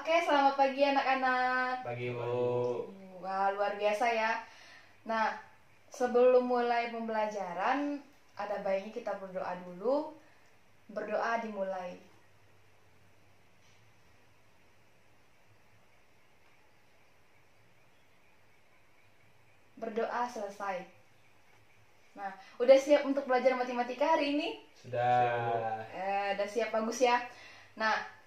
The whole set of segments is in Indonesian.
Oke, selamat pagi anak-anak. Pagi, Bu. Wah, luar biasa ya. Nah, sebelum mulai pembelajaran, ada baiknya kita berdoa dulu. Berdoa dimulai. Berdoa selesai. Nah, udah siap untuk belajar matematika hari ini? Sudah. Udah siap, bagus ya. Nah,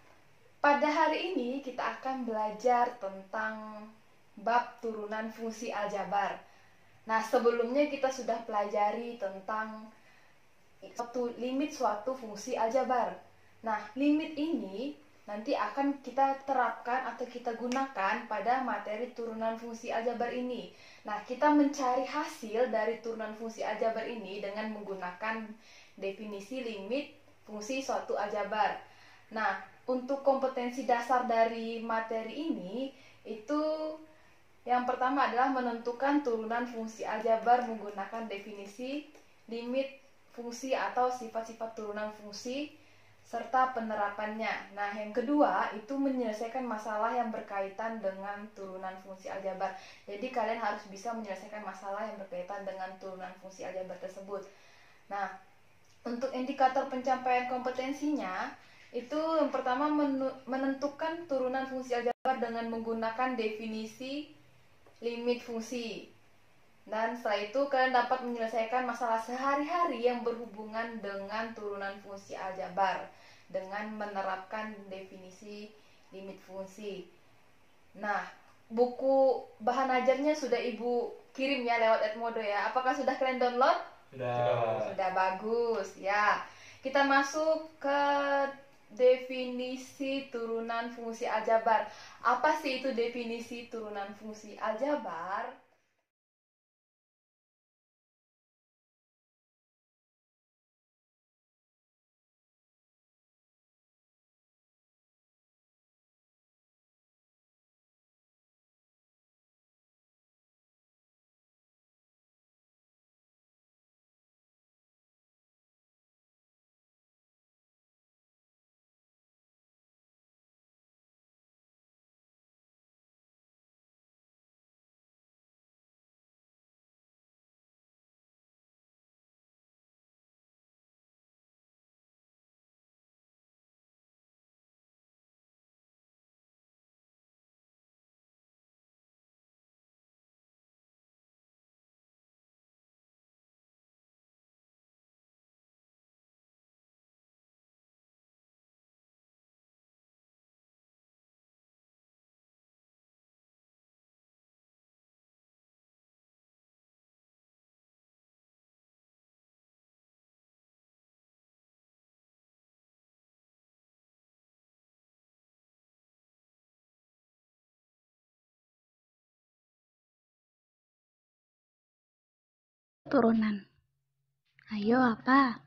pada hari ini kita akan belajar tentang bab turunan fungsi aljabar. Nah, sebelumnya kita sudah pelajari tentang limit suatu fungsi aljabar. Nah, limit ini nanti akan kita terapkan atau kita gunakan pada materi turunan fungsi aljabar ini. Nah, kita mencari hasil dari turunan fungsi aljabar ini dengan menggunakan definisi limit fungsi suatu aljabar. Nah, untuk kompetensi dasar dari materi ini, itu yang pertama adalah menentukan turunan fungsi aljabar menggunakan definisi, limit fungsi atau sifat-sifat turunan fungsi, serta penerapannya. Nah, yang kedua itu menyelesaikan masalah yang berkaitan dengan turunan fungsi aljabar. Jadi kalian harus bisa menyelesaikan masalah yang berkaitan dengan turunan fungsi aljabar tersebut. Nah, untuk indikator pencapaian kompetensinya, itu yang pertama menentukan turunan fungsi aljabar dengan menggunakan definisi, limit fungsi. Dan setelah itu kalian dapat menyelesaikan masalah sehari-hari yang berhubungan dengan turunan fungsi aljabar dengan menerapkan definisi, limit fungsi. Nah, buku bahan ajarnya sudah Ibu kirim ya lewat Edmodo ya. Apakah sudah kalian download? Sudah bagus ya. Kita masuk ke definisi turunan fungsi aljabar. Apa sih itu definisi turunan fungsi aljabar? Turunan. Ayo apa?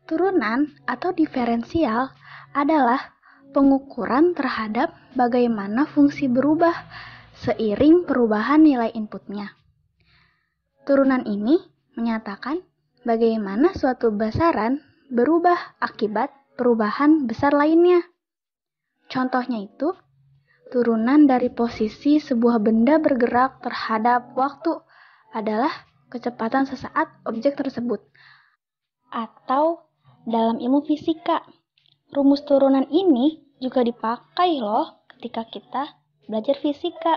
Turunan atau diferensial adalah pengukuran terhadap bagaimana fungsi berubah seiring perubahan nilai inputnya. Turunan ini menyatakan bagaimana suatu besaran berubah akibat perubahan besar lainnya. Contohnya itu, turunan dari posisi sebuah benda bergerak terhadap waktu adalah kecepatan sesaat objek tersebut. Atau dalam ilmu fisika, rumus turunan ini juga dipakai loh ketika kita belajar fisika.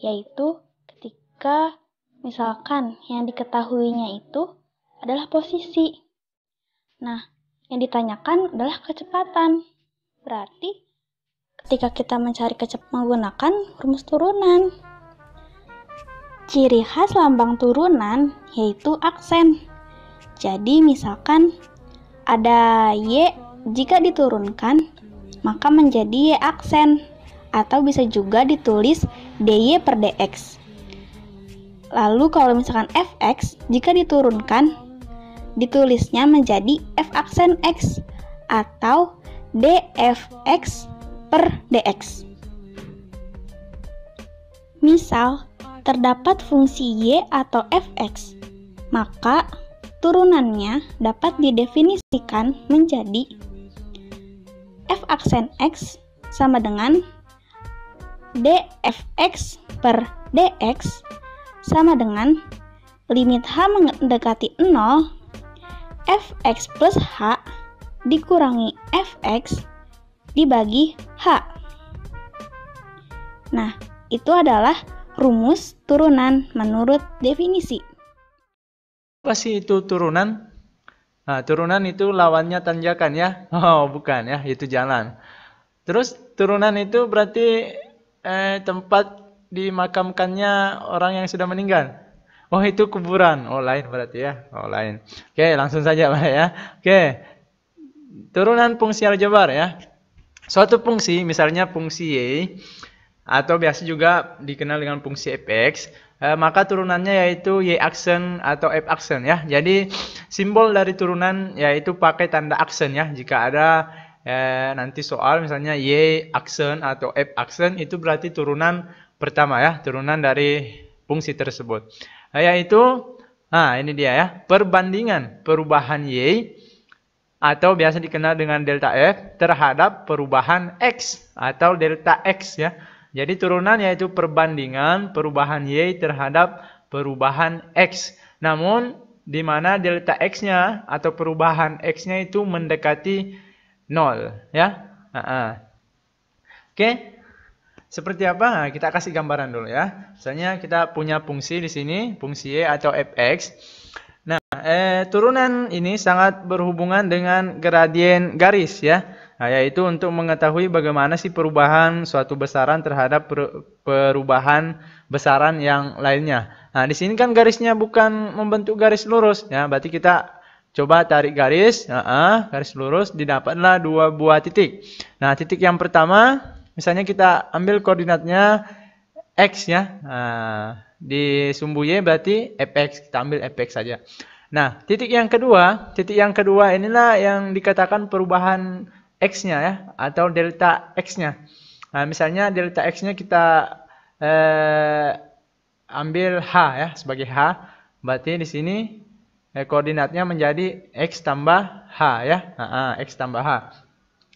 Yaitu ketika misalkan yang diketahuinya itu adalah posisi. Nah, yang ditanyakan adalah kecepatan. Berarti ketika kita mencari kecepatan menggunakan rumus turunan. Ciri khas lambang turunan yaitu aksen. Jadi misalkan ada Y, jika diturunkan maka menjadi Y aksen, atau bisa juga ditulis DY per DX. Lalu kalau misalkan Fx, jika diturunkan ditulisnya menjadi F aksen X atau DFX per DX. Misal terdapat fungsi Y atau Fx, maka turunannya dapat didefinisikan menjadi F aksen X sama dengan dfx per dx sama dengan limit h mendekati 0, fx plus h dikurangi fx dibagi h. Nah, itu adalah rumus turunan menurut definisi. Apa sih itu turunan? Nah, turunan itu lawannya tanjakan ya? Oh, bukan ya, itu jalan. Terus turunan itu berarti tempat dimakamkannya orang yang sudah meninggal. Oh, itu kuburan. Oh, lain berarti ya. Oh, lain. Oke, langsung saja Pak ya. Oke. Turunan fungsi aljabar ya. Suatu fungsi, misalnya fungsi y, atau biasa juga dikenal dengan fungsi fx, maka turunannya yaitu y aksen atau f aksen ya. Jadi simbol dari turunan yaitu pakai tanda aksen ya. Jika ada nanti soal misalnya y aksen atau f aksen, itu berarti turunan pertama ya, turunan dari fungsi tersebut. Yaitu, nah ini dia ya, perbandingan perubahan y atau biasa dikenal dengan delta f terhadap perubahan x atau delta x ya. Jadi turunan yaitu perbandingan perubahan y terhadap perubahan x. Namun di mana delta x-nya atau perubahan x-nya itu mendekati 0 ya. Oke. Seperti apa? Nah, kita kasih gambaran dulu ya. Misalnya kita punya fungsi di sini, fungsi y atau fx. Nah, turunan ini sangat berhubungan dengan gradien garis ya. Nah, yaitu untuk mengetahui bagaimana sih perubahan suatu besaran terhadap perubahan besaran yang lainnya. Nah, di sini kan garisnya bukan membentuk garis lurus ya. Berarti kita coba tarik garis, garis lurus, didapatlah dua buah titik. Nah, titik yang pertama, misalnya kita ambil koordinatnya x ya. Nah, di sumbu y berarti fx, kita ambil fx saja. Nah, titik yang kedua inilah yang dikatakan perubahan x-nya ya, atau delta x-nya. Nah, misalnya delta x-nya kita ambil h ya, sebagai h. Berarti di sini koordinatnya menjadi x tambah h ya. X tambah h.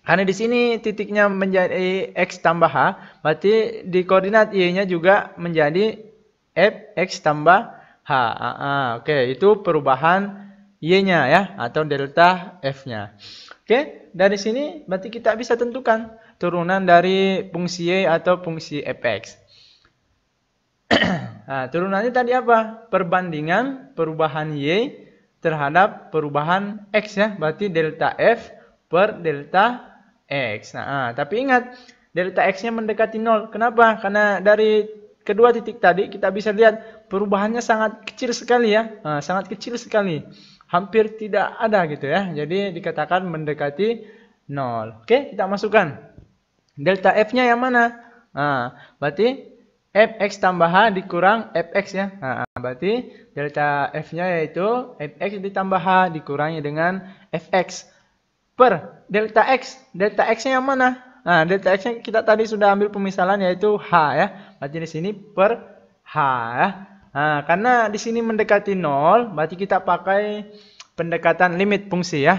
Karena di sini titiknya menjadi x tambah h, berarti di koordinat y-nya juga menjadi fx tambah h. Oke, itu perubahan y-nya ya, atau delta f-nya. Oke, dari sini berarti kita bisa tentukan turunan dari fungsi y atau fungsi fx. Nah, turunannya tadi apa? Perbandingan perubahan y terhadap perubahan x ya, berarti delta f per delta x. Nah, tapi ingat, delta x-nya mendekati 0. Kenapa? Karena dari kedua titik tadi kita bisa lihat perubahannya sangat kecil sekali ya. Sangat kecil sekali. Hampir tidak ada gitu ya. Jadi dikatakan mendekati 0. Oke, kita masukkan. Delta f-nya yang mana? Berarti fx tambah h dikurang fx ya. Berarti delta f-nya yaitu fx ditambah h dikurangi dengan fx per delta x. Delta x-nya yang mana? Nah, delta x-nya kita tadi sudah ambil pemisalan yaitu h ya. Berarti di sini per h ya. Nah, karena di sini mendekati 0, berarti kita pakai pendekatan limit fungsi ya.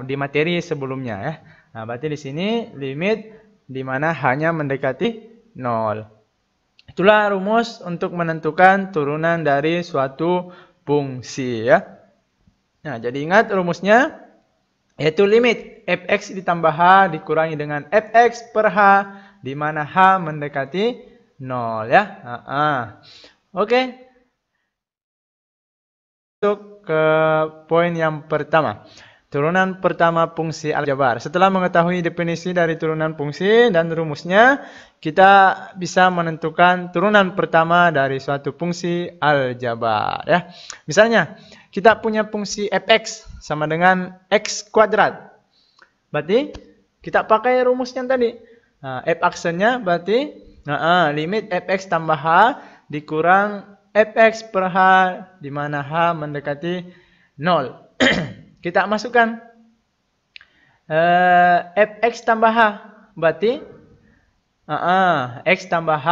Di materi sebelumnya ya. Nah, berarti di sini limit di mana h-nya mendekati 0. Itulah rumus untuk menentukan turunan dari suatu fungsi ya. Nah, jadi ingat rumusnya, yaitu limit fx ditambah h dikurangi dengan fx per h, di mana h mendekati 0 ya. Oke. Masuk ke poin yang pertama. Turunan pertama fungsi aljabar. Setelah mengetahui definisi dari turunan fungsi dan rumusnya, kita bisa menentukan turunan pertama dari suatu fungsi aljabar ya. Misalnya, kita punya fungsi fx sama dengan x kuadrat. Berarti kita pakai rumus yang tadi. F aksennya berarti limit fx tambah h dikurang fx per h, di mana h mendekati 0. Kita masukkan fx tambah h, berarti x tambah h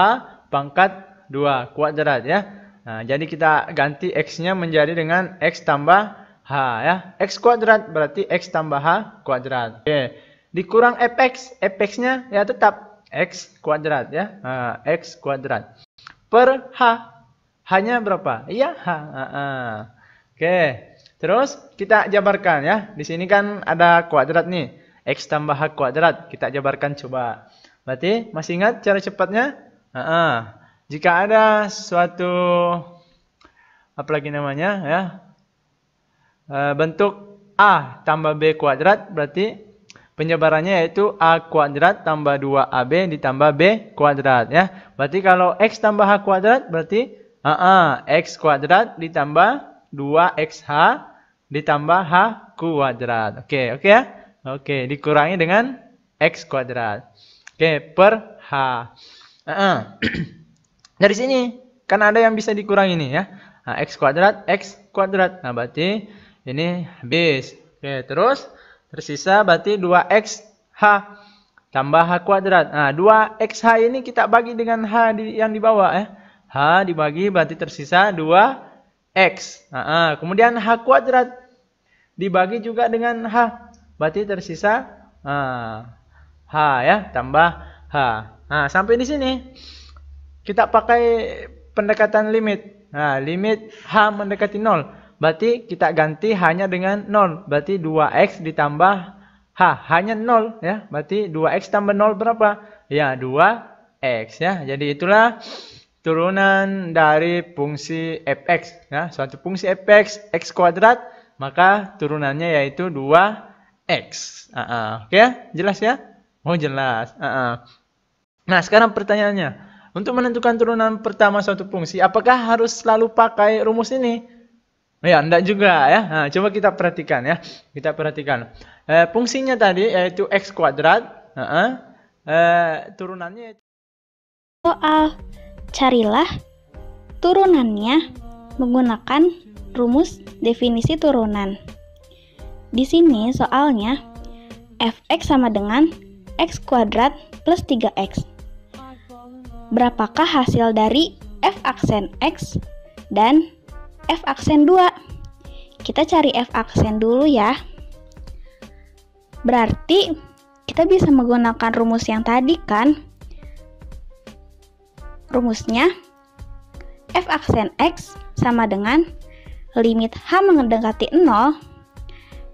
pangkat 2 kuadrat ya. Nah, jadi kita ganti x-nya menjadi dengan x tambah h ya. X kuadrat berarti x tambah h kuadrat. Oke. Dikurang fx, fx-nya ya tetap X kuadrat ya. X kuadrat. Per H. H-nya berapa? Iya, H. Oke. Terus kita jabarkan ya. Di sini kan ada kuadrat nih. X tambah H kuadrat. Kita jabarkan coba. Berarti masih ingat cara cepatnya? Jika ada suatu apalagi namanya ya, bentuk A tambah B kuadrat, berarti penyebarannya yaitu A kuadrat tambah 2AB ditambah B kuadrat ya. Berarti kalau X tambah H kuadrat berarti X kuadrat ditambah 2XH ditambah H kuadrat. Oke ya. Oke, dikurangi dengan X kuadrat. Oke, per H. Dari sini kan ada yang bisa dikurangi nih ya. X kuadrat, X kuadrat. Nah, berarti ini habis. Oke, terus tersisa berarti 2XH tambah H kuadrat. Nah, 2XH ini kita bagi dengan H yang di bawah ya. H dibagi berarti tersisa 2X. Kemudian H kuadrat dibagi juga dengan H. Berarti tersisa H ya, tambah H. Nah, sampai di sini kita pakai pendekatan limit. Nah, limit H mendekati 0. Berarti kita ganti H-nya dengan 0. Berarti 2X ditambah H. H-nya 0 ya. Berarti 2X tambah 0 berapa? Ya, 2X ya. Jadi itulah turunan dari fungsi fx ya. Suatu fungsi fx x kuadrat, maka turunannya yaitu 2x. Oke ya? Jelas ya? Oh, jelas. Nah, sekarang pertanyaannya, untuk menentukan turunan pertama suatu fungsi, apakah harus selalu pakai rumus ini? Ya, enggak juga ya. Nah, coba kita perhatikan ya. Kita perhatikan. Fungsinya tadi yaitu x kuadrat. Turunannya Soal carilah turunannya menggunakan rumus definisi turunan. Di sini soalnya fx sama dengan x kuadrat plus 3x. Berapakah hasil dari f aksen x dan f aksen 2? Kita cari f aksen dulu ya. Berarti kita bisa menggunakan rumus yang tadi kan? Rumusnya f aksen x sama dengan limit h mendekati 0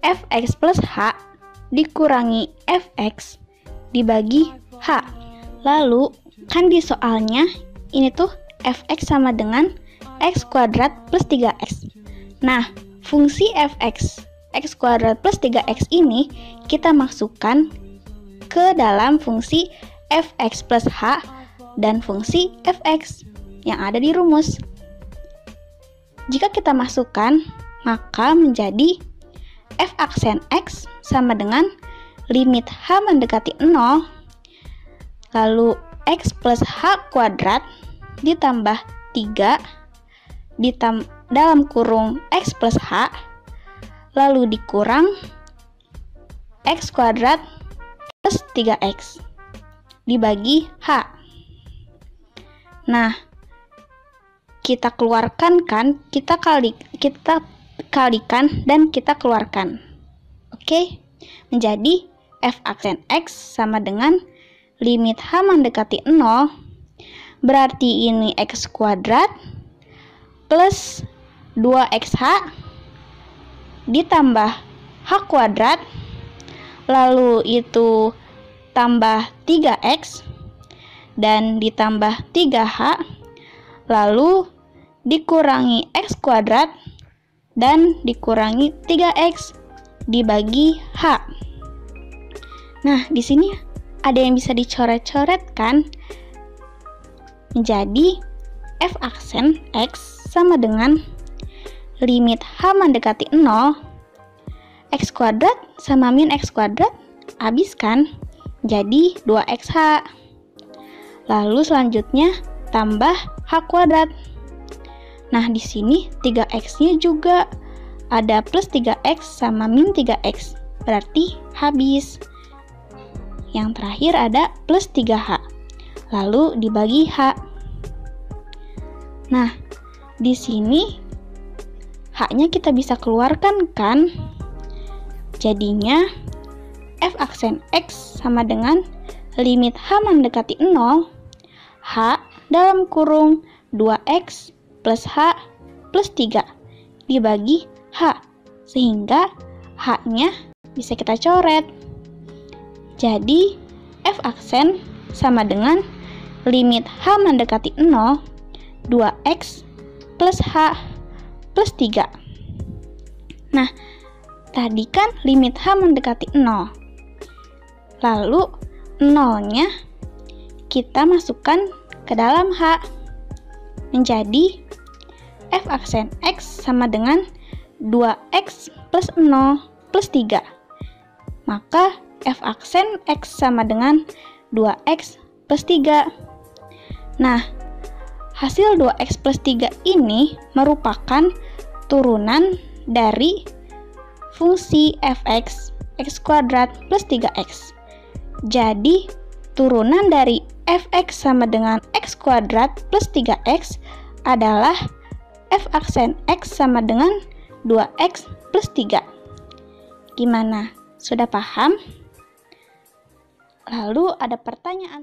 fx plus h dikurangi fx dibagi h. Lalu kan di soalnya ini tuh fx sama dengan x kuadrat plus 3x. Nah, fungsi fx x kuadrat plus 3x ini kita masukkan ke dalam fungsi fx plus h dan fungsi fx yang ada di rumus. Jika kita masukkan, maka menjadi f aksen x sama dengan limit h mendekati 0 lalu x plus h kuadrat ditambah 3 dalam kurung x plus h lalu dikurang x kuadrat plus 3x dibagi h. Nah, kita keluarkan kan, kita kalikan dan kita keluarkan. Oke, menjadi f aksen x sama dengan limit h mendekati 0, berarti ini x kuadrat plus 2xh ditambah h kuadrat, lalu itu tambah 3x dan ditambah 3h, lalu dikurangi x kuadrat dan dikurangi 3x dibagi h. Nah, di sini ada yang bisa dicoret-coret kan? Menjadi f aksen x sama dengan limit h mendekati 0 x kuadrat sama min x kuadrat habis kan? Jadi 2xh. Lalu selanjutnya tambah h kuadrat. Nah, di sini 3x-nya juga ada plus 3x sama min 3x. Berarti habis. Yang terakhir ada plus 3h. Lalu dibagi h. Nah, di sini h-nya kita bisa keluarkan kan? Jadinya f aksen x sama dengan limit H mendekati 0, H dalam kurung 2X plus H plus 3 dibagi H, sehingga H-nya bisa kita coret. Jadi, F aksen sama dengan limit H mendekati 0, 2X plus H plus 3. Nah, tadi kan limit H mendekati 0. Lalu, 0-nya kita masukkan ke dalam H. Menjadi F aksen X sama dengan 2X plus 0 plus 3. Maka F aksen X sama dengan 2X plus 3. Nah, hasil 2X plus 3 ini merupakan turunan dari fungsi fx x kuadrat plus 3x. Jadi, turunan dari fx sama dengan x kuadrat plus 3x adalah f aksen x sama dengan 2x plus 3. Gimana? Sudah paham? Lalu ada pertanyaan.